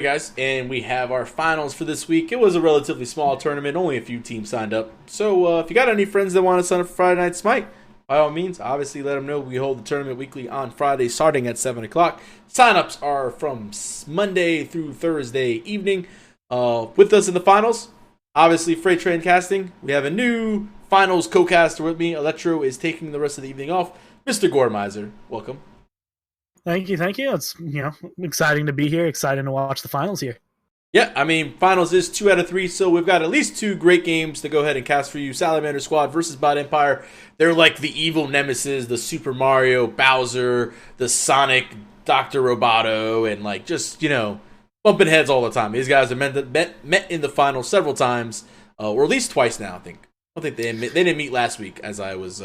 Hey guys, and we have our finals for this week. It was a relatively small tournament, only a few teams signed up. So if you got any friends that want to sign up for Friday Night Smite, by all means, obviously let them know. We hold the tournament weekly on Friday starting at 7 o'clock. Signups are from Monday through Thursday evening. With us in the finals, obviously Freight Train Casting. We have a new finals co-caster with me. Electro is taking the rest of the evening off. Mr. Gormizer, welcome. Thank you, thank you. It's exciting to be here, exciting to watch the finals here. Yeah, I mean, finals is 2 out of 3, so we've got at least two great games to go ahead and cast for you. Salamander Squad versus Bot Empire. They're like the evil nemesis, the Super Mario, Bowser, the Sonic, Dr. Roboto, and like just, bumping heads all the time. These guys have met in the finals several times, or at least twice now, I think. I don't think they didn't meet last week, as I was,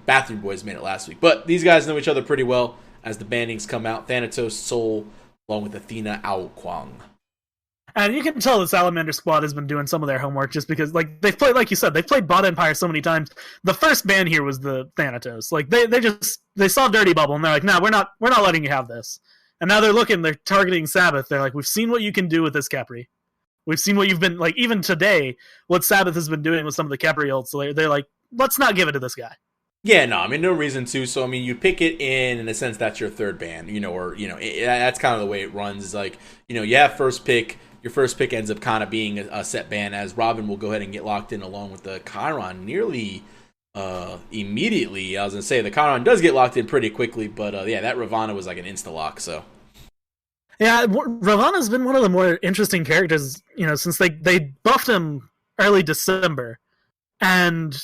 Bathroom Boys made it last week. But these guys know each other pretty well as the bandings come out. Thanatos, Soul, along with Athena, Ao Kwang. And you can tell the Salamander Squad has been doing some of their homework just because, they've played, like you said, they've played Bot Empire so many times. The first ban here was the Thanatos. Like, they saw Dirty Bubble, and they're like, nah, we're not letting you have this. And now they're targeting Sabbath. They're like, we've seen what you can do with this Capri. We've seen what you've been, like, even today, what Sabbath has been doing with some of the Capri ults. So they're like, let's not give it to this guy. Yeah, no, I mean, no reason to. So, I mean, you pick it in a sense, that's your third ban, that's kind of the way it runs. Is like, you have first pick. Your first pick ends up kind of being a set ban, as Robin will go ahead and get locked in along with the Chiron nearly immediately. I was going to say, the Chiron does get locked in pretty quickly, but that Ravana was like an insta-lock, so. Yeah, Ravana's been one of the more interesting characters, since they buffed him early December. And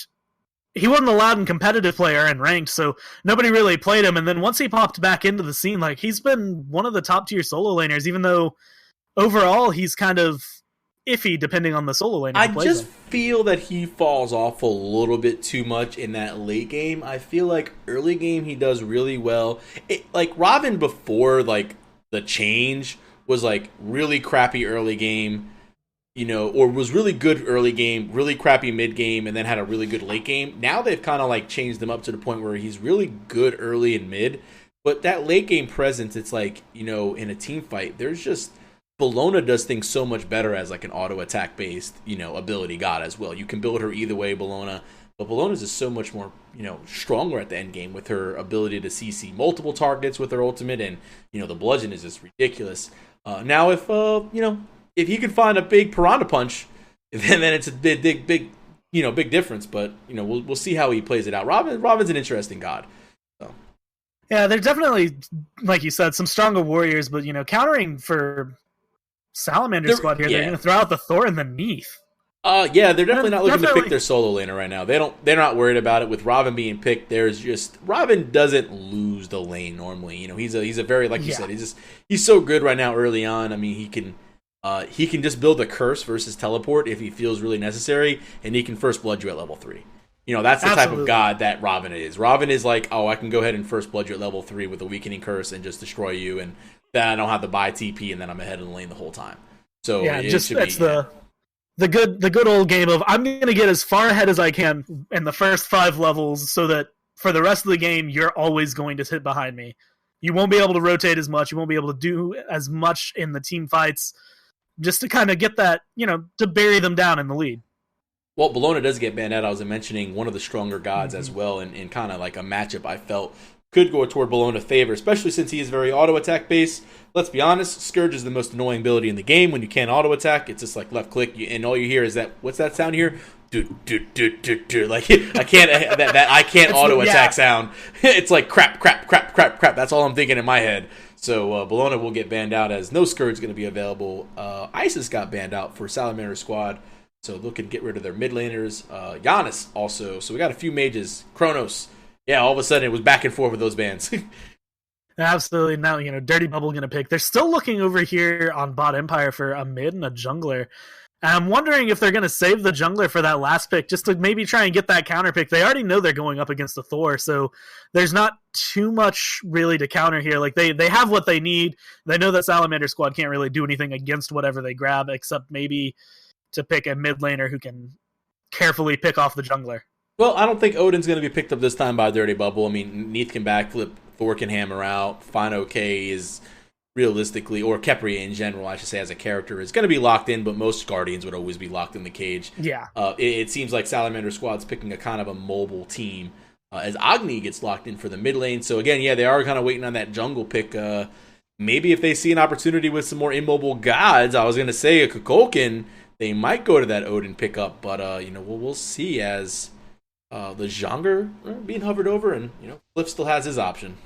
he wasn't allowed in competitive play or in ranked, so nobody really played him. And then once he popped back into the scene, like, he's been one of the top tier solo laners, even though overall he's kind of iffy depending on the solo laner. I just feel that he falls off a little bit too much in that late game. I feel like early game he does really well. Like Robin before like the change was like really crappy early game. Or was really good early game, really crappy mid game, and then had a really good late game. Now they've kind of like changed him up to the point where he's really good early and mid, but that late game presence, it's like, in a team fight, there's just, Bologna does things so much better as like an auto attack based, ability god as well. You can build her either way, Bologna, but Bologna's is so much more, stronger at the end game with her ability to CC multiple targets with her ultimate, and, the bludgeon is just ridiculous. Now if he can find a big piranha punch, then it's a big difference. But we'll see how he plays it out. Robin's an interesting god. So. Yeah, they're definitely, like you said, some stronger warriors. But countering for Salamander Squad here, they're going to throw out the Thor and the Neath. They're definitely not looking to pick their solo laner right now. They're not worried about it. With Robin being picked, Robin doesn't lose the lane normally. He's a very, like you said, he's so good right now early on. I mean, he can just build a curse versus teleport if he feels really necessary, and he can first blood you at level 3. That's the type of god that Robin is. Robin is like, I can go ahead and first blood you at level 3 with a weakening curse and just destroy you, and then I don't have to buy TP, and then I'm ahead of the lane the whole time. So the good old game of, I'm going to get as far ahead as I can in the first 5 levels, so that for the rest of the game, you're always going to sit behind me. You won't be able to rotate as much. You won't be able to do as much in the team fights, just to kind of get that, to bury them down in the lead. Well, Bologna does get banned out. I was mentioning one of the stronger gods as well, in kind of like a matchup I felt could go toward Bologna's favor, especially since he is very auto-attack based. Let's be honest, Scourge is the most annoying ability in the game. When you can't auto-attack, it's just like left click, and all you hear is that, what's that sound here? Like, I can't auto-attack sound. It's like crap. That's all I'm thinking in my head. So Bologna will get banned out, as no Scourge is going to be available. Isis got banned out for Salamander Squad, so looking to get rid of their mid laners. Giannis also. So we got a few mages. Kronos. Yeah, all of a sudden it was back and forth with those bans. Absolutely. Now, Dirty Bubble going to pick. They're still looking over here on Bot Empire for a mid and a jungler. And I'm wondering if they're going to save the jungler for that last pick, just to maybe try and get that counter pick. They already know they're going up against the Thor, so there's not too much really to counter here. Like, they have what they need. They know that Salamander Squad can't really do anything against whatever they grab, except maybe to pick a mid laner who can carefully pick off the jungler. Well, I don't think Odin's going to be picked up this time by Dirty Bubble. I mean, Neath can backflip, Thor can hammer out, Fine OK is realistically, or Khepri in general, I should say, as a character, is going to be locked in, but most Guardians would always be locked in the cage. Yeah. It seems like Salamander Squad's picking a kind of a mobile team as Agni gets locked in for the mid lane. So again, yeah, they are kind of waiting on that jungle pick. Maybe if they see an opportunity with some more immobile gods, I was going to say a Kukulkan, they might go to that Odin pickup, but we'll see as the Zhongr being hovered over, and Cliff still has his option.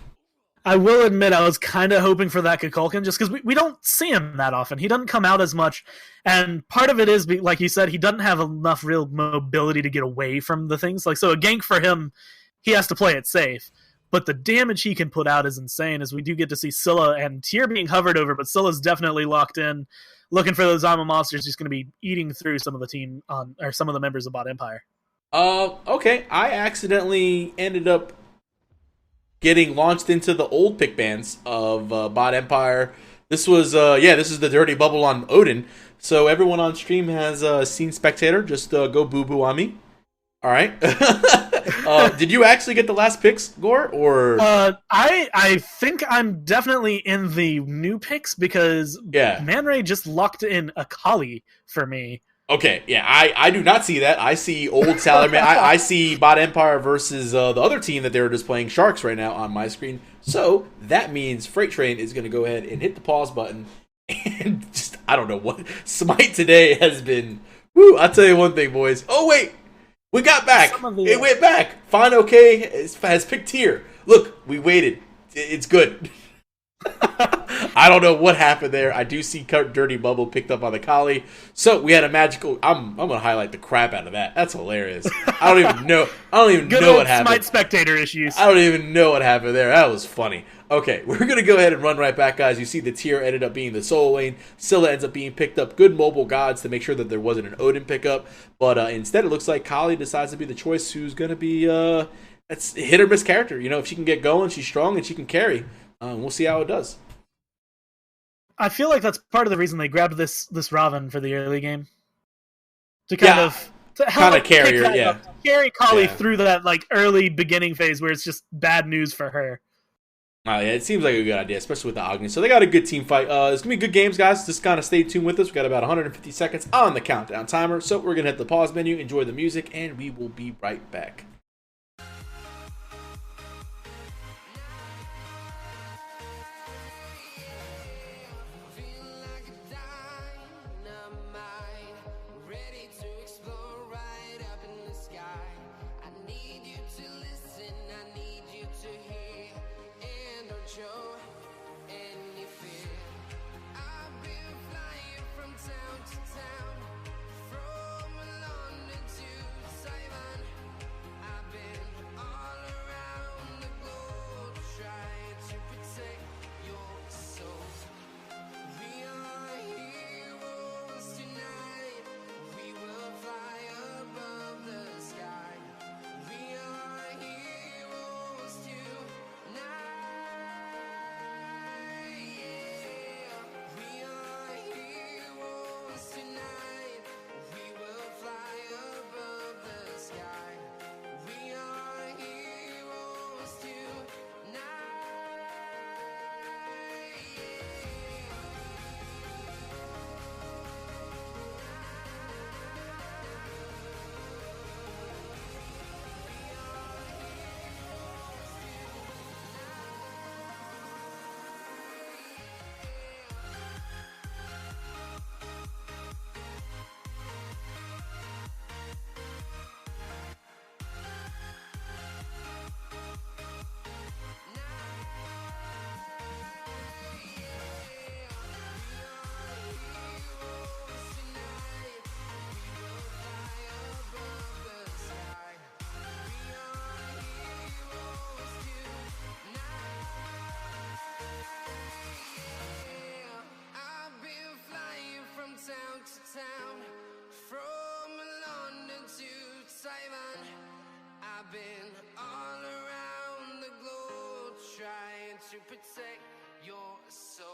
I will admit I was kind of hoping for that Kukulkan just because we don't see him that often. He doesn't come out as much. And part of it is, like you said, he doesn't have enough real mobility to get away from the things. So a gank for him, he has to play it safe. But the damage he can put out is insane, as we do get to see Scylla and Tyr being hovered over, but Scylla's definitely locked in, looking for those Zama monsters. He's going to be eating through some of the team, or some of the members of Bot Empire. Okay. I accidentally ended up getting launched into the old pick bands of Bot Empire. This was, this is the dirty bubble on Odin. So everyone on stream has seen Spectator. Just go boo-boo on me. All right. Did you actually get the last picks, Gore? Or I think I'm definitely in the new picks because Man Ray just locked in a Kali for me. Okay, yeah, I do not see that. I see old Salamander. I see Bot Empire versus the other team that they were just playing, Sharks, right now on my screen. So that means Freight Train is going to go ahead and hit the pause button. And just, I don't know what. Smite today has been. Woo, I'll tell you one thing, boys. Oh, wait. We got back. It went back. Fine, okay. Has picked here. Look, we waited. It's good. I don't know what happened there. I do see Dirty Bubble picked up on the Kali. So we had a magical. I'm gonna highlight the crap out of that. That's hilarious. I don't even know what happened. Smite spectator issues. I don't even know what happened there. That was funny. Okay, we're gonna go ahead and run right back, guys. You see the Tyr ended up being the solo lane. Scylla ends up being picked up. Good mobile gods to make sure that there wasn't an Odin pickup. But instead, it looks like Kali decides to be the choice who's gonna be that's hit or miss character. If she can get going, she's strong and she can carry. We'll see how it does. I feel like that's part of the reason they grabbed this Raven for the early game. To kind of carry her, carry Kali through that early beginning phase where it's just bad news for her. It seems like a good idea, especially with the Agni. So they got a good team fight. It's going to be good games, guys. Just kind of stay tuned with us. We've got about 150 seconds on the countdown timer. So we're going to hit the pause menu, enjoy the music, and we will be right back. To protect your soul.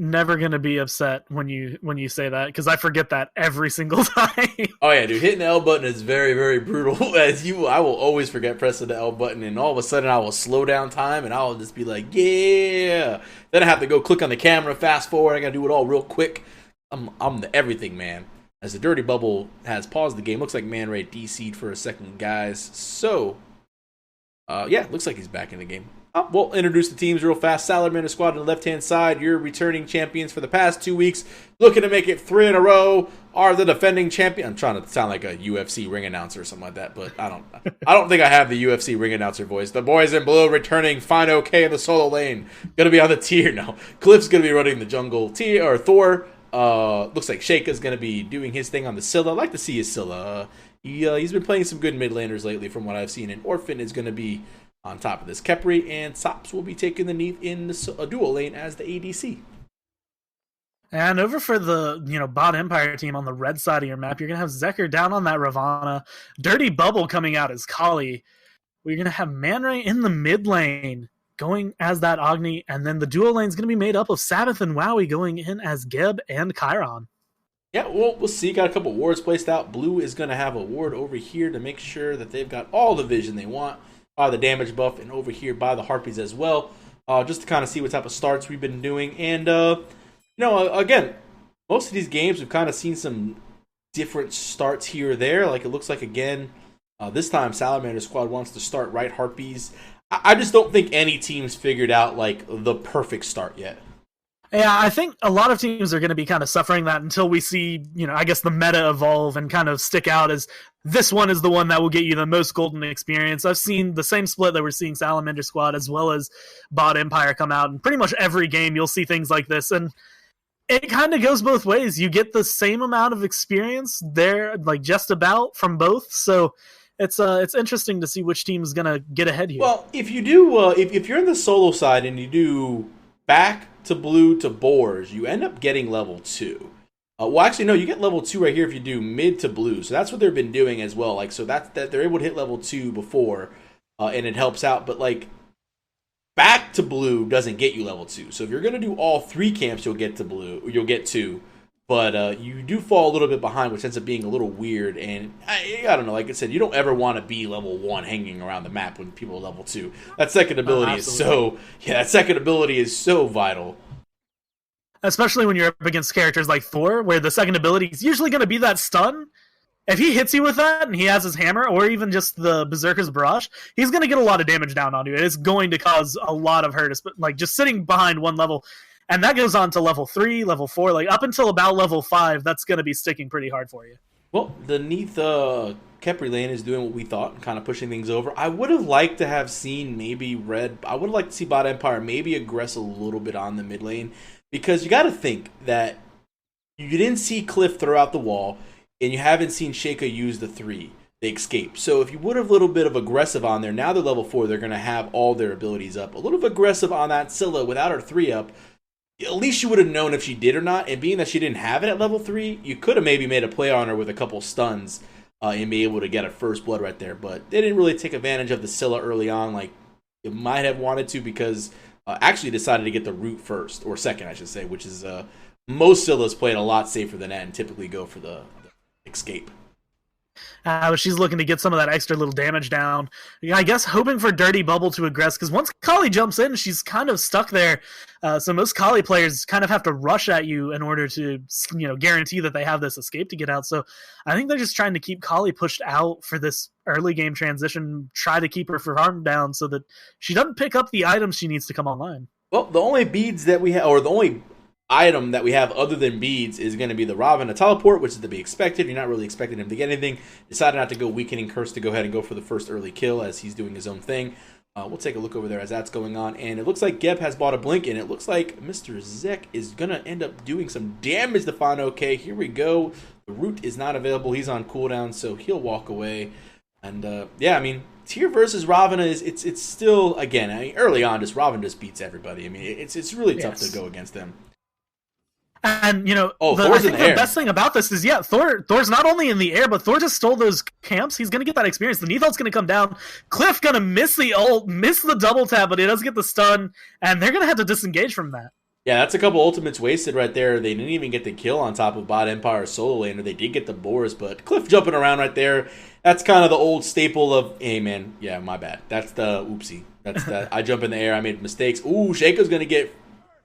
never gonna be upset when you say that, because I forget that every single time. Oh yeah, dude, hitting the L button is very, very brutal. I will always forget pressing the L button, and all of a sudden I will slow down time, and I will just be like, yeah. Then I have to go click on the camera, fast forward. I gotta do it all real quick. I'm the everything man. As the Dirty Bubble has paused the game, looks like Man Ray DC'd for a second, guys. So, yeah, looks like he's back in the game. We'll introduce the teams real fast. Salamander squad on the left-hand side. Your returning champions for the past 2 weeks, looking to make it 3 in a row, are the defending champion. I'm trying to sound like a UFC ring announcer or something like that, but I don't think I have the UFC ring announcer voice. The boys in blue returning, fine okay in the solo lane. Gonna be on the tier now. Cliff's gonna be running the jungle tier, or Thor. Looks like Sheikah's gonna be doing his thing on the Scylla. I'd like to see his Scylla. He's been playing some good mid laners lately from what I've seen, and Orphan is gonna be on top of this. Khepri and Sops will be taking the Neath in the dual lane as the ADC. And over for the bot Empire team on the red side of your map, you're going to have Zekker down on that Ravana. Dirty Bubble coming out as Kali. We're going to have Man Ray in the mid lane going as that Agni. And then the dual lane is going to be made up of Sabbath and Wowie going in as Geb and Chiron. Yeah, we'll see. Got a couple wards placed out. Blue is going to have a ward over here to make sure that they've got all the vision they want. By the damage buff, and over here by the Harpies as well, just to kind of see what type of starts we've been doing. And, again, most of these games we've kind of seen some different starts here or there. Like, it looks like, again, this time Salamander squad wants to start right Harpies. I just don't think any team's figured out, like, the perfect start yet. Yeah, I think a lot of teams are going to be kind of suffering that until we see, I guess the meta evolve and kind of stick out as this one is the one that will get you the most golden experience. I've seen the same split that we're seeing Salamander Squad as well as Bot Empire come out, and pretty much every game you'll see things like this, and it kind of goes both ways. You get the same amount of experience there, like just about from both, so it's interesting to see which team is going to get ahead here. Well, if you do, if you're in the solo side and you do back to blue to boars, you end up getting level 2. Well, actually, no, you get level 2 right here if you do mid to blue. So that's what they've been doing as well. Like, so that they're able to hit level 2 before, and it helps out. But like, back to blue doesn't get you level 2. So if you're gonna do all 3 camps, you'll get to blue. You'll get 2. But you do fall a little bit behind, which ends up being a little weird. And I don't know, like I said, you don't ever want to be level 1 hanging around the map when people are level 2. That second ability is so vital. Especially when you're up against characters like Thor, where the second ability is usually going to be that stun. If he hits you with that, and he has his hammer, or even just the Berserker's Barrage, he's going to get a lot of damage down on you. It's going to cause a lot of hurt, like just sitting behind one level. And that goes on to level 3, level 4, like up until about level 5, that's going to be sticking pretty hard for you. Well, the Neath Khepri lane is doing what we thought, kind of pushing things over. I would have liked to have seen maybe Red. I would have liked to see Bot Empire maybe aggress a little bit on the mid lane, because you got to think that you didn't see Cliff throw out the wall, and you haven't seen Sheikah use the 3, the escape. So if you would have a little bit of aggressive on there, now they're level 4, they're going to have all their abilities up. A little bit aggressive on that Scylla without her 3 up. At least you would have known if she did or not, and being that she didn't have it at level 3, you could have maybe made a play on her with a couple stuns and be able to get a first blood right there. But they didn't really take advantage of the Scylla early on like it might have wanted to, because actually decided to get the root first, or second I should say, which is most Scyllas played a lot safer than that and typically go for the escape. She's looking to get some of that extra little damage down. I guess hoping for Dirty Bubble to aggress, because once Kali jumps in, she's kind of stuck there. So most Kali players kind of have to rush at you in order to, guarantee that they have this escape to get out. So I think they're just trying to keep Kali pushed out for this early game transition, try to keep her farm down so that she doesn't pick up the items she needs to come online. Well, the only beads that we have, or the only item that we have other than beads, is going to be the Ravana teleport, which is to be expected. You're not really expecting him to get anything. Decided not to go weakening curse, to go ahead and go for the first early kill as he's doing his own thing. We'll take a look over there as that's going on, and it looks like Geb has bought a blink, and it looks like Mr. Zek is going to end up doing some damage to find okay. Here we go. The root is not available. He's on cooldown, so he'll walk away. And yeah, I mean, tier versus Ravana is it's still, again, early on, Ravana just beats everybody. I mean, it's really tough to go against them. And, Thor's the best thing about this is, Thor's not only in the air, but Thor just stole those camps. He's going to get that experience. The Neath ult's going to come down. Cliff going to miss the ult, miss the double tap, but he does get the stun, and they're going to have to disengage from that. Yeah, that's a couple ultimates wasted right there. They didn't even get the kill on top of Bot Empire solo laner. They did get the Boris, but Cliff jumping around right there. That's kind of the old staple of, hey man, yeah, my bad. That's the oopsie. That's that. I jump in the air. I made mistakes. Ooh, Shaco's gonna get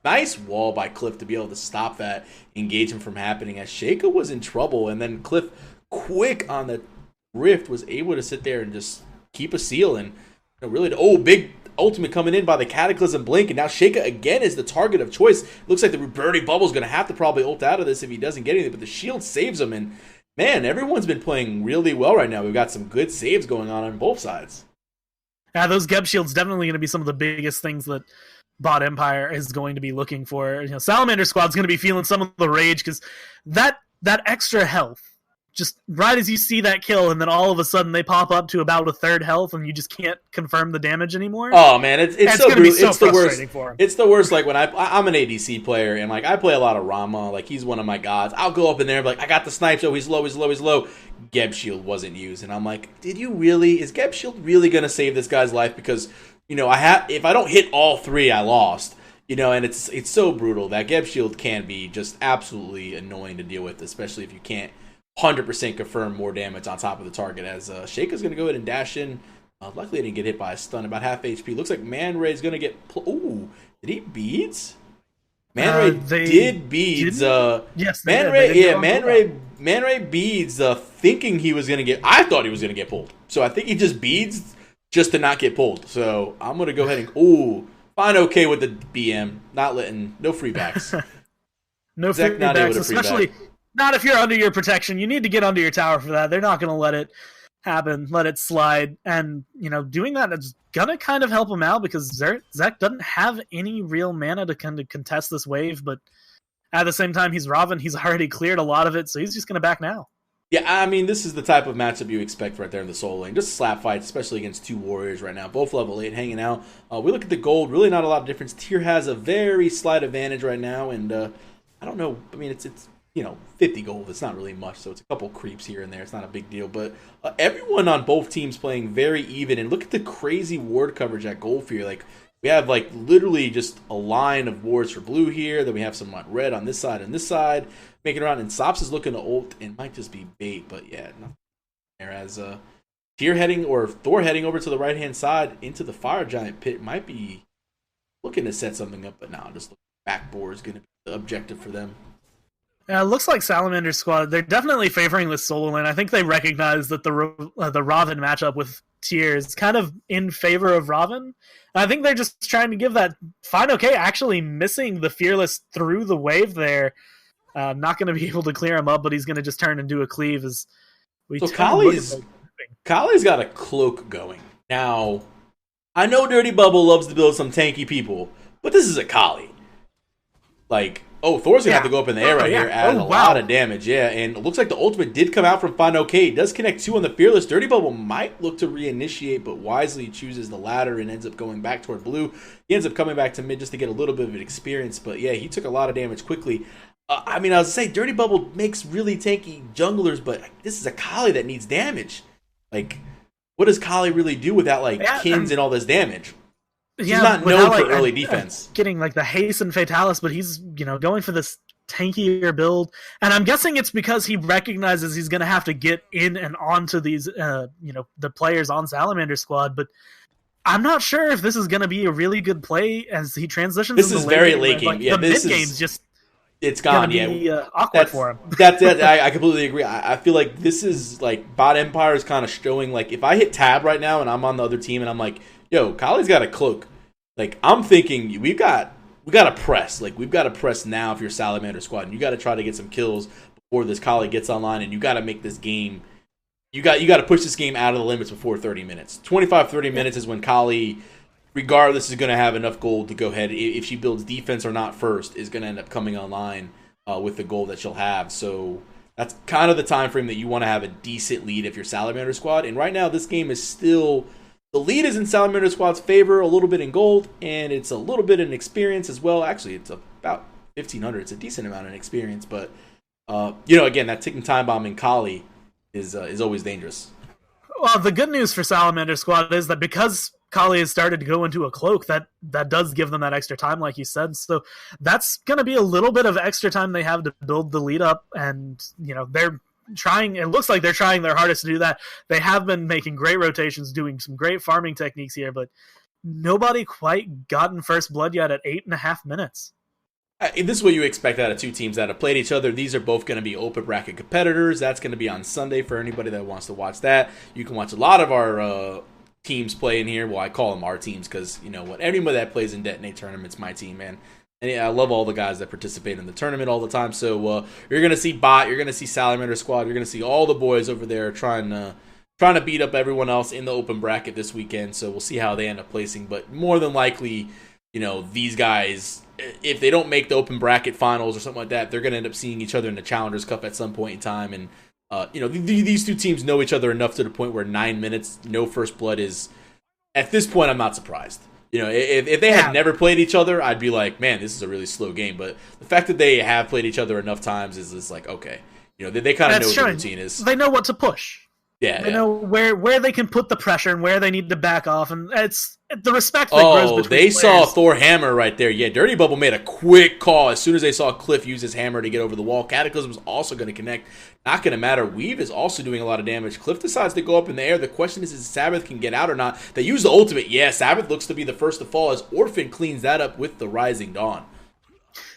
nice wall by Cliff to be able to stop that engagement from happening. As Shaco was in trouble, and then Cliff, quick on the Rift, was able to sit there and just keep a seal and really. Oh, big ultimate coming in by the Cataclysm Blink, and now Sheikah again is the target of choice. Looks like the Dirty Bubble's going to have to probably ult out of this if he doesn't get anything, but the shield saves him, and man, everyone's been playing really well right now. We've got some good saves going on both sides. Yeah, those Geb shields definitely going to be some of the biggest things that Bot Empire is going to be looking for. Salamander Squad's going to be feeling some of the rage because that extra health, just right as you see that kill, and then all of a sudden they pop up to about a third health, and you just can't confirm the damage anymore. Oh man, it's so going to be so it's the worst. frustrating for him. It's the worst. Like when I'm an ADC player, and like I play a lot of Rama. Like he's one of my gods. I'll go up in there and be like, I got the snipe. So he's low. Geb shield wasn't used, and I'm like, did you really? Is Geb shield really going to save this guy's life? Because if I don't hit all three, I lost. And it's so brutal. That Geb shield can be just absolutely annoying to deal with, especially if you can't 100% confirm more damage on top of the target. As Sheikah's going to go ahead and dash in. Luckily, he didn't get hit by a stun. About half HP. Looks like Man Ray's going to get. Ooh, did he beads? Man Ray did beads. Yes, Man Ray. Yeah, Man Ray beads. Thinking he was going to get. I thought he was going to get pulled. So I think he just beads just to not get pulled. So I'm going to go ahead and. Ooh, fine. Okay with the BM. Not letting. No free backs. No free backs, especially. Not if you're under your protection. You need to get under your tower for that. They're not going to let it happen, let it slide. And, doing that is going to kind of help him out because Zek doesn't have any real mana to kind of contest this wave. But at the same time, he's Robin. He's already cleared a lot of it, so he's just going to back now. Yeah, I mean, this is the type of matchup you expect right there in the solo lane. Just slap fights, especially against two warriors right now. Both level 8 hanging out. We look at the gold. Really not a lot of difference. Tier has a very slight advantage right now. And I don't know. I mean, it's 50 gold. It's not really much, so it's a couple creeps here and there. It's not a big deal, but everyone on both teams playing very even. And look at the crazy ward coverage at gold here. Like we have literally just a line of wards for blue here. Then we have some red on this side and this side making around. And Sops is looking to ult and might just be bait, but yeah, nothing there. As Tyr heading or Thor heading over to the right hand side into the fire giant pit might be looking to set something up, but now just backboard is going to be the objective for them. Yeah, it looks like Salamander Squad, they're definitely favoring this solo lane. I think they recognize that the Robin matchup with Tyr is kind of in favor of Robin. I think they're just trying to give that fine okay, actually missing the Fearless through the wave there. Not going to be able to clear him up, but he's going to just turn and do a cleave. So Kali's got a cloak going. Now, I know Dirty Bubble loves to build some tanky people, but this is a Kali. Thor's going to have to go up in the air right here, add a lot of damage. Yeah, and it looks like the ultimate did come out from Find OK. It does connect 2 on the Fearless. Dirty Bubble might look to reinitiate, but wisely chooses the latter and ends up going back toward blue. He ends up coming back to mid just to get a little bit of an experience, but yeah, he took a lot of damage quickly. I was going to say, Dirty Bubble makes really tanky junglers, but this is a Kali that needs damage. What does Kali really do without, Kins and all this damage? He's not known for early defense. Getting the haste and Fatalis, but he's going for this tankier build, and I'm guessing it's because he recognizes he's going to have to get in and onto these the players on Salamander Squad. But I'm not sure if this is going to be a really good play as he transitions. This is very late game. Yeah, the mid game's just it's gone. Be, awkward for him. I completely agree. I feel like this is Bot Empire is kind of showing if I hit tab right now and I'm on the other team and I'm like, yo, Kali's got a cloak. I'm thinking we got to press. We've got to press now if you're Salamander Squad, and you got to try to get some kills before this Kali gets online, and you got to make this game. You got to push this game out of the limits before 30 minutes. 25-30 minutes is when Kali, regardless, is going to have enough gold to go ahead. If she builds defense or not first, is going to end up coming online with the gold that she'll have. So that's kind of the time frame that you want to have a decent lead if you're Salamander Squad. And right now, this game is still. The lead is in Salamander Squad's favor, a little bit in gold, and it's a little bit in experience as well. Actually, it's about 1,500. It's a decent amount in experience, but again, that ticking time bomb in Kali is always dangerous. Well, the good news for Salamander Squad is that because Kali has started to go into a cloak, that does give them that extra time, like you said. So that's going to be a little bit of extra time they have to build the lead up, and they're trying. It looks like they're trying their hardest to do that. They have been making great rotations, doing some great farming techniques here, but nobody quite gotten first blood yet at 8.5 minutes. This is what you expect out of two teams that have played each other. These are both going to be open bracket competitors. That's going to be on Sunday for anybody that wants to watch that. You can watch a lot of our teams play in here. Well, I call them our teams because, anybody that plays in Detonate tournaments, my team, man. And I love all the guys that participate in the tournament all the time. So you're going to see Bot, you're going to see Salamander Squad, you're going to see all the boys over there trying to beat up everyone else in the open bracket this weekend. So we'll see how they end up placing. But more than likely, these guys, if they don't make the open bracket finals or something like that, they're going to end up seeing each other in the Challengers Cup at some point in time. And, these two teams know each other enough to the point where 9 minutes, no first blood is, at this point, I'm not surprised. If they had never played each other, I'd be like, man, this is a really slow game. But the fact that they have played each other enough times is like, okay. They kind of know what the routine is. They know what to push. Yeah, they know where they can put the pressure and where they need to back off, and it's the respect that grows between they players. saw Thor hammer right there. Yeah, Dirty Bubble made a quick call as soon as they saw Cliff use his hammer to get over the wall. Cataclysm's also going to connect. Not going to matter. Weave is also doing a lot of damage. Cliff decides to go up in the air. The question is Sabbath can get out or not. They use the ultimate. Yeah, Sabbath looks to be the first to fall as Orphan cleans that up with the Rising Dawn.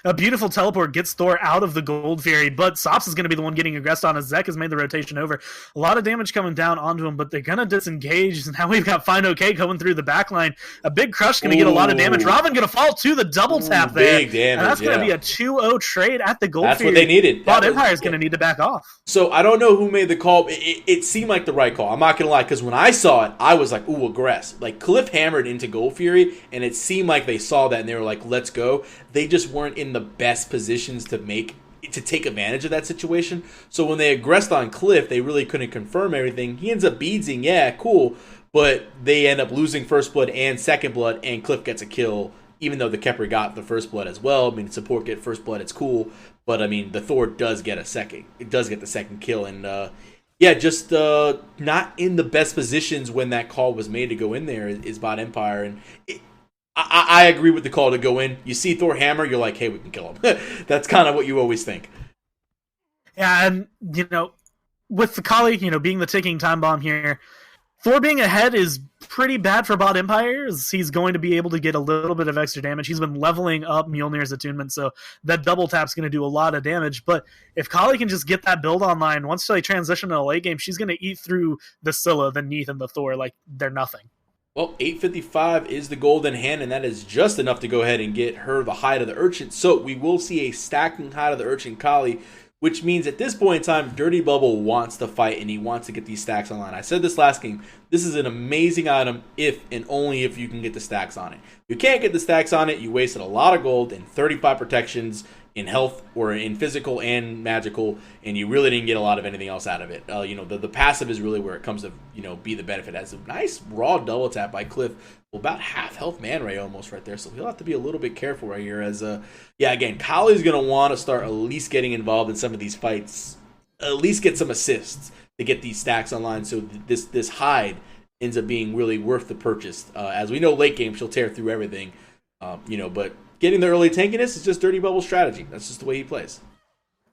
A beautiful teleport gets Thor out of the Gold Fury, but Sops is going to be the one getting aggressed on as Zek has made the rotation over. A lot of damage coming down onto him, but they're going to disengage. Now we've got Find OK coming through the backline. A big crush going to get a lot of damage. Robin going to fall to the double tap there. Big damage, and that's going to be a 2-0 trade at the Gold Fury. That's what they needed. Bot Empire is going to need to back off. So I don't know who made the call. It seemed like the right call. I'm not going to lie, because when I saw it, I was like, ooh, aggress. Like, Cliff hammered into Gold Fury, and it seemed like they saw that, and they were like, let's go. They just weren't in the best positions to take advantage of that situation. So when they aggressed on Cliff, they really couldn't confirm everything. He ends up beadsing, yeah, cool, but they end up losing first blood and second blood, and Cliff gets a kill, even though the Kepler got the first blood as well. I mean, support get first blood, it's cool, but I mean, the Thor does get a second. It does get the second kill, and just not in the best positions when that call was made to go in there is Bot Empire, and I agree with the call to go in. You see Thor hammer, you're like, hey, we can kill him. That's kind of what you always think. Yeah, and, with the Kali, being the ticking time bomb here, Thor being ahead is pretty bad for Bot Empire. He's going to be able to get a little bit of extra damage. He's been leveling up Mjolnir's attunement, so that double tap's going to do a lot of damage. But if Kali can just get that build online, once they transition to a late game, she's going to eat through the Scylla, the Neath, and the Thor like they're nothing. Well, 855 is the golden hand, and that is just enough to go ahead and get her the Hide of the Urchin. So we will see a stacking Hide of the Urchin Kali, which means at this point in time, Dirty Bubble wants to fight, and he wants to get these stacks online. I said this last game, this is an amazing item if and only if you can get the stacks on it. If you can't get the stacks on it, you wasted a lot of gold and 35 protections in health or in physical and magical, and you really didn't get a lot of anything else out of it. The passive is really where it comes to be the benefit. As a nice raw double tap by Cliff, well, about half health Man Ray almost right there, so he'll have to be a little bit careful right here. As again, Kali's gonna want to start at least getting involved in some of these fights, at least get some assists to get these stacks online. So this hide ends up being really worth the purchase. As we know, late game she'll tear through everything, but getting the early tankiness is just Dirty Bubble's strategy. That's just the way he plays.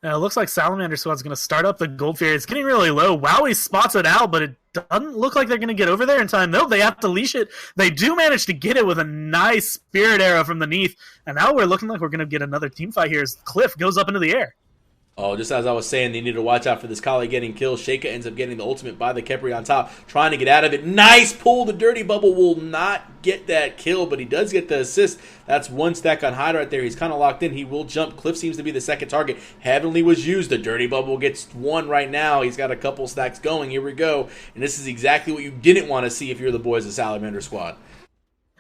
It looks like Salamander Squad's going to start up the Gold Fury. It's getting really low. Wowie spots it out, but it doesn't look like they're going to get over there in time. No, they have to leash it. They do manage to get it with a nice Spirit Arrow from the Neath, and now we're looking like we're going to get another team fight here as Cliff goes up into the air. Oh, just as I was saying, they need to watch out for this Kali getting killed. Sheikah ends up getting the ultimate by the Kepri on top, trying to get out of it. Nice pull. The Dirty Bubble will not get that kill, but he does get the assist. That's one stack on Hyde right there. He's kind of locked in. He will jump. Cliff seems to be the second target. Heavenly was used. The Dirty Bubble gets one right now. He's got a couple stacks going. Here we go. And this is exactly what you didn't want to see if you're the boys of Salamander Squad.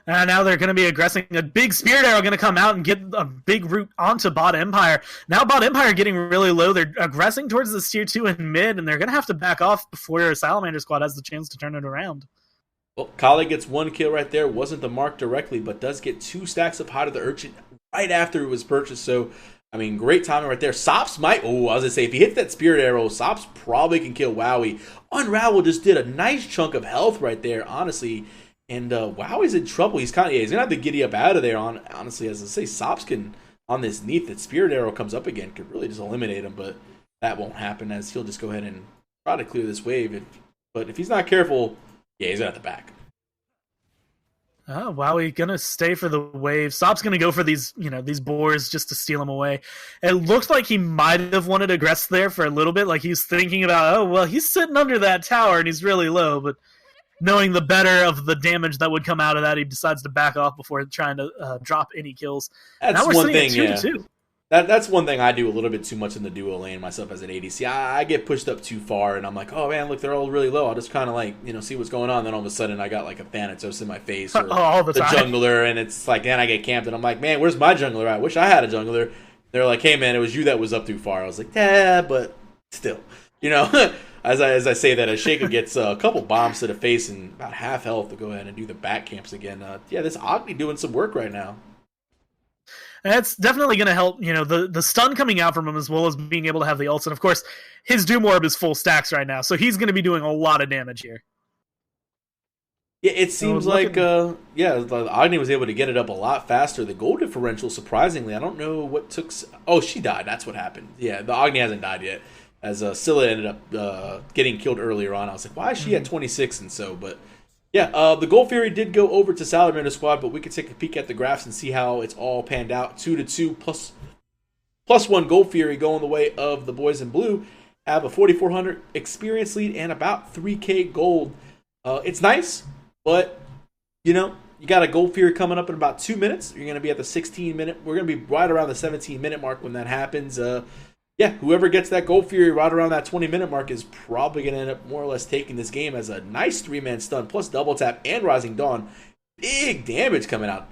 And now they're going to be aggressing. A big Spirit Arrow going to come out and get a big root onto Bot Empire. Now Bot Empire getting really low. They're aggressing towards this tier 2 and mid, and they're going to have to back off before Salamander Squad has the chance to turn it around. Well, Kali gets one kill right there. Wasn't the mark directly, but does get 2 stacks of Hide of the Urchin right after it was purchased. So, I mean, great timing right there. Sops might... Oh, I was going to say, if he hits that Spirit Arrow, Sops probably can kill Wowie. Unravel just did a nice chunk of health right there, honestly. And wow, he's in trouble. He's kind of he's gonna have to giddy up out of there. Honestly, as I say, Sops can on this Neath that Spirit Arrow comes up again could really just eliminate him, but that won't happen as he'll just go ahead and try to clear this wave. But if he's not careful, yeah, he's at the back. Oh, wow, he's gonna stay for the wave. Sop's gonna go for these boars just to steal him away. It looks like he might have wanted to aggress there for a little bit, like he's thinking about, oh, well, he's sitting under that tower and he's really low, but knowing the better of the damage that would come out of that, he decides to back off before trying to drop any kills. That's now we're one sitting thing, at 2-2. yeah. That's one thing I do a little bit too much in the duo lane myself as an ADC. I get pushed up too far, and I'm like, oh man, look, they're all really low. I'll just kind of like, see what's going on. Then all of a sudden, I got like a Thanatos in my face or all the time. jungler, and it's like, then I get camped, and I'm like, man, where's my jungler? I wish I had a jungler. They're like, hey man, it was you that was up too far. I was like, yeah, but still, as I say that, as Sheikah gets a couple bombs to the face and about half health to go ahead and do the back camps again. This Agni doing some work right now. And it's definitely going to help, the stun coming out from him as well as being able to have the ults. And of course, his Doom Orb is full stacks right now, so he's going to be doing a lot of damage here. Yeah, it seems like, the Agni was able to get it up a lot faster. The goal differential, surprisingly, I don't know what took... Oh, she died. That's what happened. Yeah, the Agni hasn't died yet. As Scylla ended up getting killed earlier on. I was like, why is she at 26 and so? But... yeah, the Gold Fury did go over to Salamander squad, but we could take a peek at the graphs and see how it's all panned out. 2-2 plus one Gold Fury going the way of the boys in blue. Have a 4,400 experience lead and about 3K gold. It's nice, but, you got a Gold Fury coming up in about 2 minutes. You're going to be at the 16-minute. We're going to be right around the 17-minute mark when that happens. Whoever gets that Gold Fury right around that 20-minute mark is probably going to end up more or less taking this game as a nice 3-man stun plus double tap and Rising Dawn. Big damage coming out.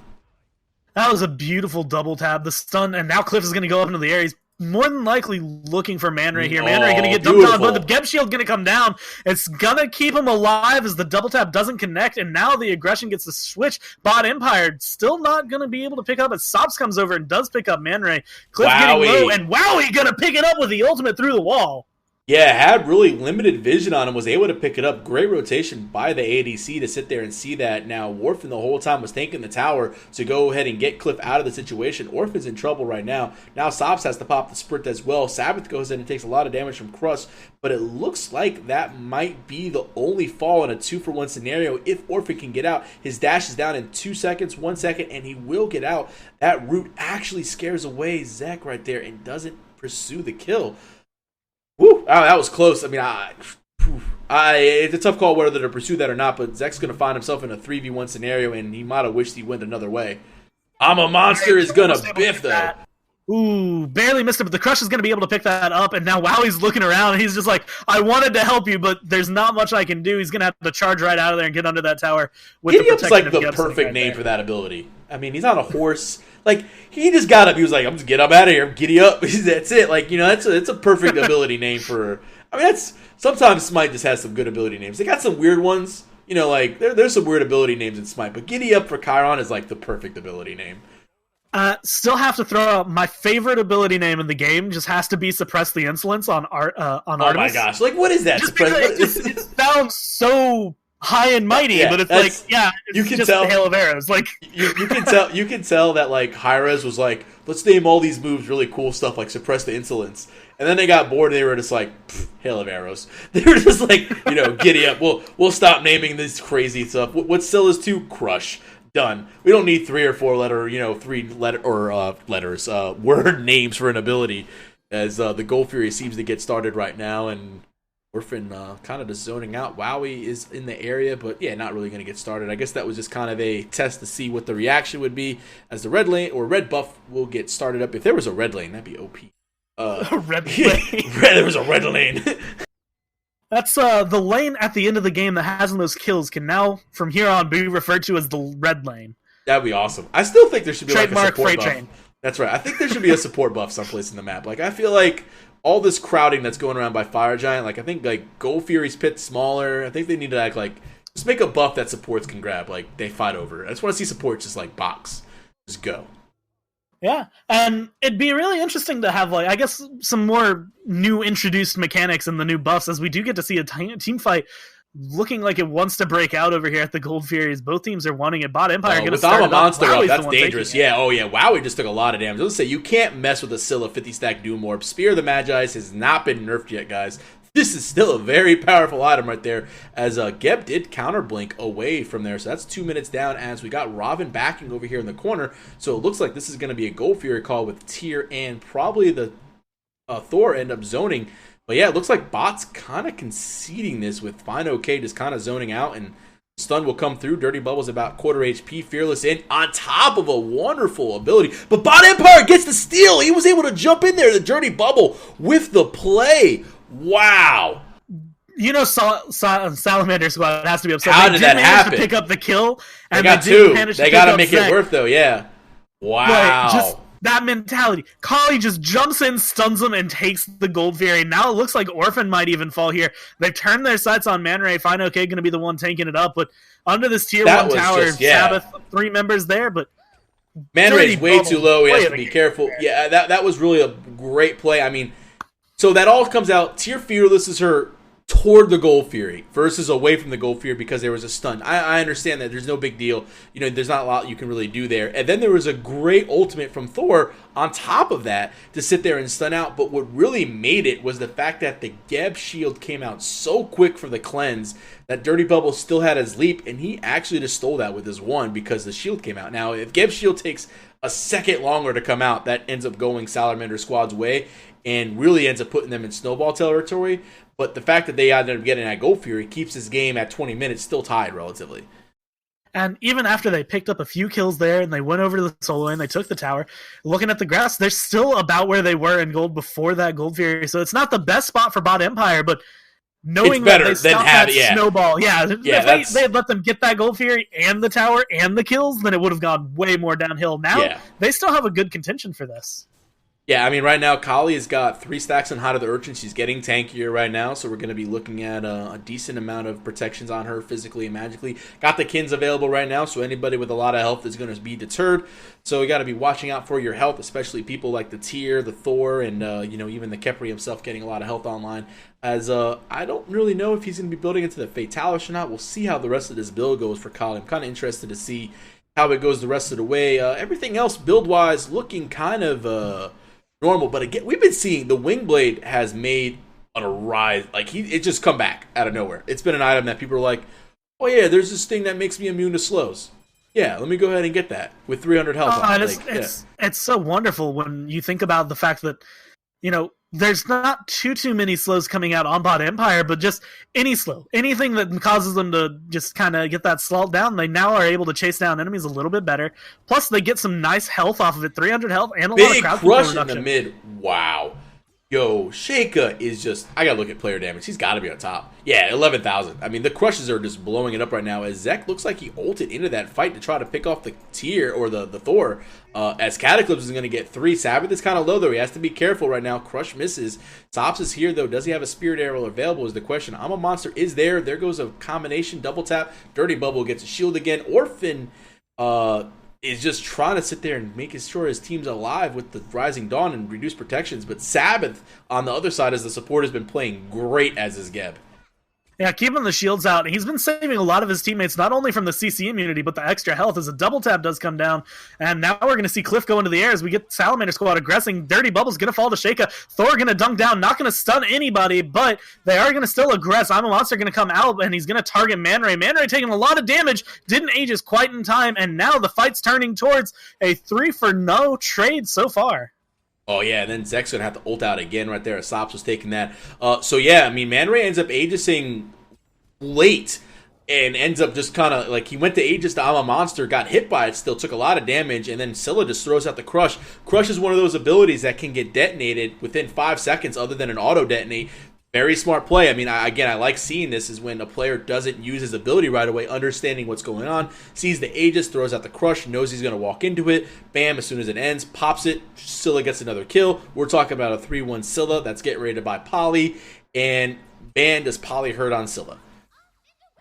That was a beautiful double tap. The stun, and now Cliff is going to go up into the air. He's more than likely looking for Man Ray here. Man Ray going to get dumped on, but the Geb Shield going to come down. It's going to keep him alive as the double tap doesn't connect, and now the aggression gets the switch. Bot Empire still not going to be able to pick up as Sops comes over and does pick up Man Ray. Cliff getting low, and Wowie going to pick it up with the ultimate through the wall. Yeah, had really limited vision on him, was able to pick it up. Great rotation by the ADC to sit there and see that. Now, Orphan the whole time was tanking the tower to go ahead and get Cliff out of the situation. Orphan's in trouble right now. Now, Sops has to pop the sprint as well. Sabbath goes in and takes a lot of damage from Crush, but it looks like that might be the only fall in a 2-for-1 scenario if Orphan can get out. His dash is down in 2 seconds, 1 second, and he will get out. That root actually scares away Zek right there and doesn't pursue the kill. Woo! Oh, that was close. I mean, it's a tough call whether to pursue that or not, but Zek's going to find himself in a 3v1 scenario, and he might have wished he went another way. I'm a monster is going to biff, though. Ooh, barely missed it, but the Crush is going to be able to pick that up, and now Wowie's looking around, and he's just like, I wanted to help you, but there's not much I can do. He's going to have to charge right out of there and get under that tower. Giddy Up's like the perfect name for that ability. I mean, he's on a horse. Like, he just got up. He was like, I'm just get up out of here. Giddy up. That's it. Like, it's a perfect ability name for... I mean, sometimes Smite just has some good ability names. They got some weird ones. Like, there's some weird ability names in Smite, but Giddy Up for Chiron is like the perfect ability name. Still have to throw out my favorite ability name in the game. Just has to be Suppress the Insolence on Artemis. Oh my gosh! Like, what is that? It sounds so high and mighty, but it's like, you can just tell, a hail of arrows. Like you can tell that like Hi-Rez was like, let's name all these moves really cool stuff like Suppress the Insolence, and then they got bored. And they were just like, hail of arrows. They were just like, giddy up. We'll stop naming this crazy stuff. What still is to Crush. Done. We don't need 3 or 4 letter, 3 letter or letters, word names for an ability. As the Gold Fury seems to get started right now, and Orphan kind of just zoning out. Wowie is in the area, but yeah, not really going to get started. I guess that was just kind of a test to see what the reaction would be as the red lane or red buff will get started up. If there was a red lane, that'd be OP. Red lane. There was a red lane. That's the lane at the end of the game that has those kills can now, from here on, be referred to as the red lane. That'd be awesome. I still think there should be Trademark like a support freight buff. train. That's right. I think there should be a support buff someplace in the map. Like, I feel like all this crowding that's going around by Fire Giant, like, I think, like, Gold Fury's pit smaller. I think they need to act like, just make a buff that supports can grab. Like, they fight over. I just want to see support just, like, box. Just go. Yeah, and it'd be really interesting to have, like, I guess, some more new introduced mechanics in the new buffs, as we do get to see a team fight looking like it wants to break out over here at the Gold Furies. Both teams are wanting it. Bot Empire going to with start Ama Monster up, Wowie's that's dangerous. Yeah, oh yeah, Wowie just took a lot of damage. Let's say you can't mess with a Scylla 50 stack Doom Orb. Spear of the Magi's has not been nerfed yet, guys. This is still a very powerful item right there, as Geb did counter blink away from there. So that's 2 minutes down as we got Robin backing over here in the corner. So it looks like this is going to be a Gold Fury call with Tyr and probably the Thor end up zoning. But yeah, it looks like Bot's kind of conceding this with Fine OK just kind of zoning out, and stun will come through. Dirty Bubble's about quarter HP. Fearless in on top of a wonderful ability. But Bot Empire gets the steal. He was able to jump in there, the Dirty Bubble, with the play. Wow. You know, Salamander squad has to be upset. How did that happen? To pick up the kill, and they got two. They got to make it worth, though. Yeah. Wow. Just that mentality. Kali just jumps in, stuns him, and takes the Gold Fury. Now it looks like Orphan might even fall here. They've turned their sights on Man Ray. Fine OK going to be the one tanking it up, but under this tier 1 tower, Sabbath, 3 members there, but Man Ray's way too low. He has to be careful. Yeah, that was really a great play. I mean, so that all comes out. Tyr Fearless is her toward the Gold Fury versus away from the Gold Fury because there was a stun. I understand that there's no big deal. You know, there's not a lot you can really do there. And then there was a great ultimate from Thor on top of that to sit there and stun out. But what really made it was the fact that the Geb shield came out so quick for the cleanse that Dirty Bubble still had his leap, and he actually just stole that with his one because the shield came out. Now, if Geb's shield takes a second longer to come out, that ends up going Salamander squad's way and really ends up putting them in snowball territory. But the fact that they ended up getting that Gold Fury keeps this game at 20 minutes still tied relatively. And even after they picked up a few kills there and they went over to the solo lane, they took the tower, looking at the grass, they're still about where they were in gold before that Gold Fury. So it's not the best spot for Bot Empire, but knowing that they stopped that snowball, if they had let them get that Gold Fury and the tower and the kills, then it would have gone way more downhill. Now, they still have a good contention for this. Yeah, I mean, right now, Kali has got 3 stacks on Heart of the Urchin. She's getting tankier right now, so we're going to be looking at a decent amount of protections on her physically and magically. Got the Kins available right now, so anybody with a lot of health is going to be deterred. So you got to be watching out for your health, especially people like the Tyr, the Thor, and even the Kepri himself getting a lot of health online. As I don't really know if he's going to be building into the Fatalis or not. We'll see how the rest of this build goes for Kali. I'm kind of interested to see how it goes the rest of the way. Everything else build-wise looking kind of normal, but again, we've been seeing the Wingblade has made a rise. Like it just come back out of nowhere. It's been an item that people are like, oh yeah, there's this thing that makes me immune to slows. Yeah, let me go ahead and get that with 300 health. It's so wonderful when you think about the fact that there's not too many slows coming out on Bot Empire, but just any slow, anything that causes them to just kind of get that slot down, they now are able to chase down enemies a little bit better. Plus, they get some nice health off of it, 300 health, and a lot of crowd crush in the mid. Wow. Yo, Sheikah is just... I gotta look at player damage. He's gotta be on top. Yeah, 11,000. I mean, the crushes are just blowing it up right now. As Zek looks like he ulted into that fight to try to pick off the Tyr or the Thor. As Cataclysm is gonna get 3. Sabbath is kind of low, though. He has to be careful right now. Crush misses. Sops is here, though. Does he have a Spirit Arrow available is the question. I'm a Monster is there. There goes a combination. Double tap. Dirty Bubble gets a shield again. Orphan... is just trying to sit there and make sure his team's alive with the Rising Dawn and reduce protections. But Sabbath, on the other side, as the support, has been playing great as his Geb. Yeah, keeping the shields out. He's been saving a lot of his teammates, not only from the CC immunity, but the extra health as a double tap does come down. And now we're going to see Cliff go into the air as we get Salamander squad aggressing. Dirty Bubble's going to fall to Sheikah. Thor going to dunk down, not going to stun anybody, but they are going to still aggress. I'm a Monster going to come out, and he's going to target Man Ray. Man Ray taking a lot of damage, didn't ages quite in time, and now the fight's turning towards a 3-for-no trade so far. Oh, yeah, and then Zek's going to have to ult out again right there as Sops was taking that. So, yeah, I mean, Man Ray ends up Aegising late and ends up just kind of, like, he went to Aegis to Ama Monster, got hit by it, still took a lot of damage, and then Scylla just throws out the Crush. Crush is one of those abilities that can get detonated within 5 seconds other than an auto-detonate. Very smart play. I mean, I like seeing this is when a player doesn't use his ability right away, understanding what's going on, sees the Aegis, throws out the Crush, knows he's going to walk into it. Bam, as soon as it ends, pops it. Scylla gets another kill. We're talking about a 3-1 Scylla that's getting ready to buy Poly. And man, does Poly hurt on Scylla.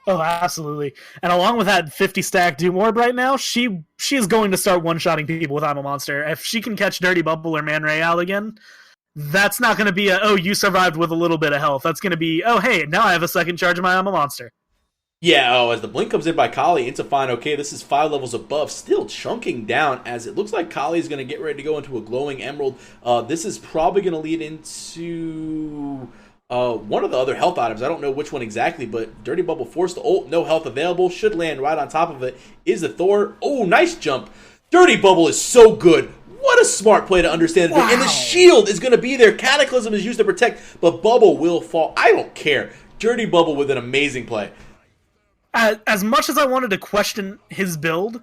Oh, absolutely. And along with that 50 stack Doom Orb right now, she is going to start one-shotting people with I'm a Monster. If she can catch Dirty Bubble or Man Ray out again, that's not going to be oh, you survived with a little bit of health. That's going to be, oh, hey, now I have a second charge of my I'm a monster. Yeah, as the blink comes in by Kali into fine. Okay, this is 5 levels above, still chunking down as it looks like Kali is going to get ready to go into a glowing emerald. This is probably going to lead into one of the other health items. I don't know which one exactly, but Dirty Bubble forced the ult, no health available, should land right on top of it. Is the Thor. Oh, nice jump. Dirty Bubble is so good. What a smart play to understand. Wow. And the shield is going to be there. Cataclysm is used to protect, but Bubble will fall. I don't care. Dirty Bubble with an amazing play. As much as I wanted to question his build,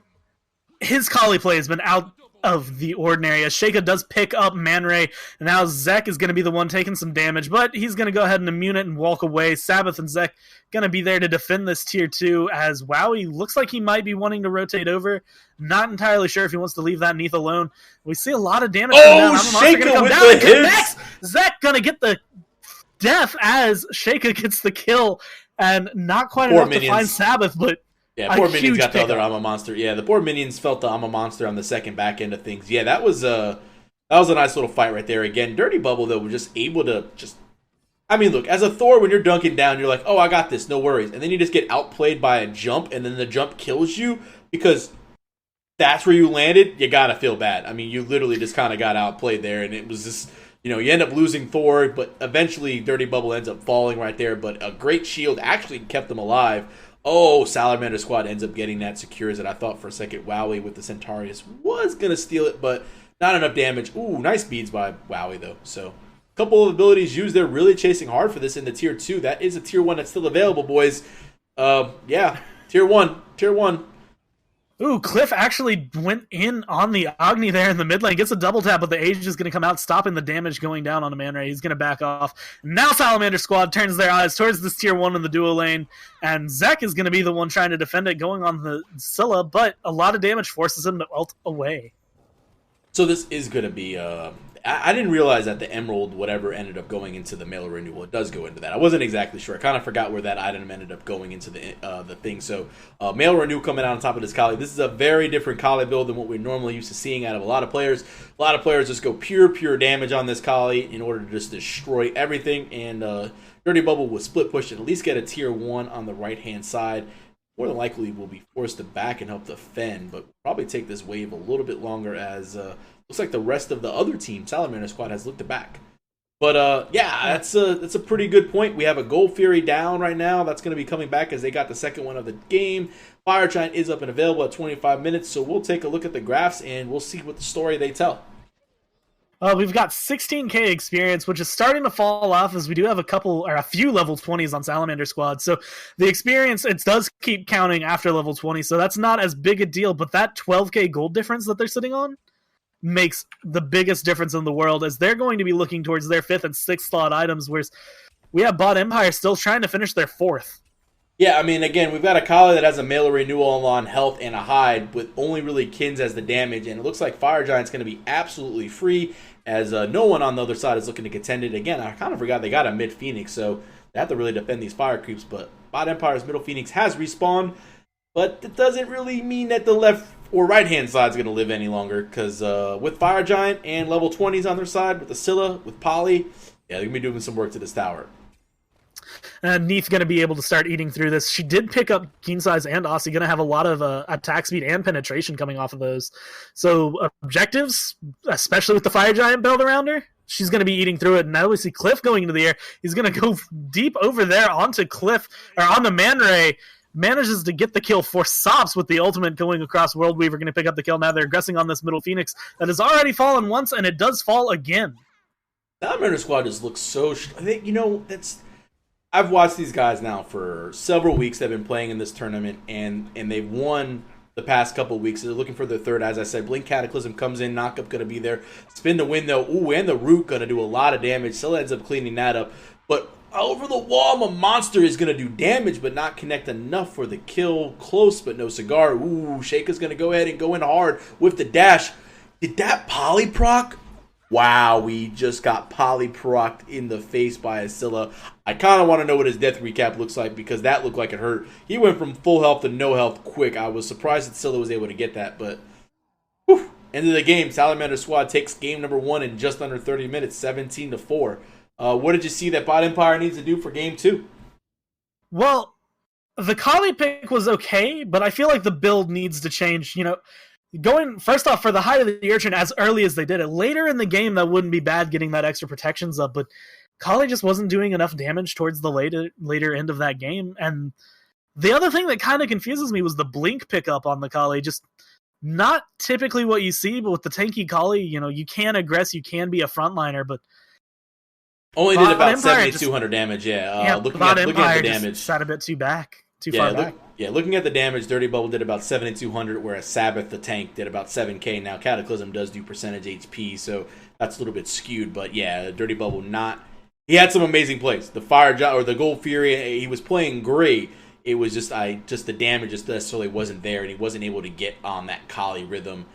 his Kali play has been out of the ordinary. As Sheikah does pick up Man Ray, and now Zek is going to be the one taking some damage, but he's going to go ahead and immune it and walk away. Sabbath and Zek going to be there to defend this tier 2, as Wowie looks like he might be wanting to rotate over. Not entirely sure if he wants to leave that Neath alone. We see a lot of damage coming down. Sheikah with the hits! Zek going to get the death as Sheikah gets the kill. And not quite enough to find Sabbath, but yeah, poor minions got the other I'm a monster. Yeah, the poor minions felt the I'm a monster on the second back end of things. Yeah, that was a nice little fight right there. Again, Dirty Bubble though was just able to I mean, look, as a Thor, when you're dunking down, you're like, oh, I got this, no worries. And then you just get outplayed by a jump, and then the jump kills you because that's where you landed. You gotta feel bad. I mean, you literally just kind of got outplayed there, and it was just. You end up losing Thor, but eventually Dirty Bubble ends up falling right there. But a great shield actually kept them alive. Oh, Salamander Squad ends up getting that, secures it. I thought for a second Wowie with the Centaurus was going to steal it, but not enough damage. Ooh, nice beads by Wowie, though. So, a couple of abilities used there, really chasing hard for this in the Tier 2. That is a Tier 1 that's still available, boys. Yeah, Tier 1. Tier 1. Ooh, Cliff actually went in on the Agni there in the mid lane. Gets a double tap, but the Age is going to come out, stopping the damage going down on the Man Ray. He's going to back off. Now Salamander Squad turns their eyes towards this Tier 1 in the duo lane, and Zek is going to be the one trying to defend it, going on the Scylla, but a lot of damage forces him to ult away. So this is going to be... I didn't realize that the Emerald whatever ended up going into the Mail Renewal. It does go into that. I wasn't exactly sure. I kind of forgot where that item ended up going into the thing. So Mail Renew coming out on top of this Kali. This is a very different Kali build than what we're normally used to seeing out of a lot of players. A lot of players just go pure damage on this Kali in order to just destroy everything. And Dirty Bubble will split push and at least get a Tier 1 on the right-hand side. More than likely will be forced to back and help defend, but probably take this wave a little bit longer as... looks like the rest of the other team, Salamander Squad, has looked back. But, yeah, that's a pretty good point. We have a Gold Fury down right now. That's going to be coming back as they got the second one of the game. Fire Giant is up and available at 25 minutes, so we'll take a look at the graphs, and we'll see what the story they tell. We've got 16k experience, which is starting to fall off as we do have a few level 20s on Salamander Squad. So the experience, it does keep counting after level 20, so that's not as big a deal. But that 12k gold difference that they're sitting on makes the biggest difference in the world, as they're going to be looking towards their 5th and 6th slot items, whereas we have Bot Empire still trying to finish their 4th. Yeah, I mean, again, we've got a Kali that has a Mail Renewal on health and a hide, with only really Kins as the damage, and it looks like Fire Giant's going to be absolutely free, as no one on the other side is looking to contend it. Again, I kind of forgot they got a mid Phoenix, so they have to really defend these fire creeps, but Bot Empire's middle Phoenix has respawned, but it doesn't really mean that the left or right-hand side is going to live any longer, because with Fire Giant and level 20s on their side, with the Scylla, with Poly, yeah, they're going to be doing some work to this tower. Neath going to be able to start eating through this. She did pick up Keen Size and Aussie, going to have a lot of attack speed and penetration coming off of those. So objectives, especially with the Fire Giant build around her, she's going to be eating through it. And now we see Cliff going into the air. He's going to go deep over there onto Cliff, or on the Man Ray. Manages to get the kill for Sops with the ultimate going across World Weaver, going to pick up the kill. Now they're aggressing on this middle Phoenix that has already fallen once, and it does fall again. Salamander Squad just looks so... I think, I've watched these guys now for several weeks. They've been playing in this tournament, and they've won the past couple of weeks. They're looking for their 3rd. As I said, Blink Cataclysm comes in, Knockup going to be there. Spin the Wind, though. Ooh, and the Root going to do a lot of damage. Still ends up cleaning that up. But over the wall, my monster is going to do damage, but not connect enough for the kill. Close, but no cigar. Ooh, Sheikah's going to go ahead and go in hard with the dash. Did that poly proc? Wow, we just got poly procced in the face by a Scylla. I kind of want to know what his death recap looks like, because that looked like it hurt. He went from full health to no health quick. I was surprised that Scylla was able to get that, but... Whew. End of the game, Salamander squad takes game number 1 in just under 30 minutes, 17-4. What did you see that Bot Empire needs to do for game 2? Well, the Kali pick was okay, but I feel like the build needs to change. Going first off for the height of the Urchin as early as they did it. Later in the game, that wouldn't be bad getting that extra protections up, but Kali just wasn't doing enough damage towards the later end of that game. And the other thing that kind of confuses me was the blink pickup on the Kali. Just not typically what you see, but with the tanky Kali, you can aggress, you can be a frontliner, but only did about 7,200 damage, yeah. Looking at the damage. Sat a bit too far back. Looking at the damage, Dirty Bubble did about 7,200, whereas Sabbath, the tank, did about 7k. Now, Cataclysm does do percentage HP, so that's a little bit skewed, but yeah, Dirty Bubble he had some amazing plays. The the Gold Fury, he was playing great. It was just the damage just necessarily wasn't there, and he wasn't able to get on that Kali rhythm,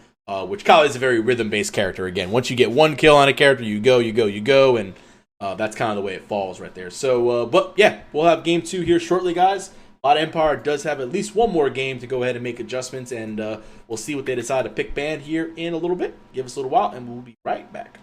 which Kali is a very rhythm-based character. Again, once you get one kill on a character, you go, and that's kind of the way it falls right there. So, but yeah, we'll have game 2 here shortly, guys. Bot Empire does have at least one more game to go ahead and make adjustments, and we'll see what they decide to pick ban here in a little bit. Give us a little while, and we'll be right back.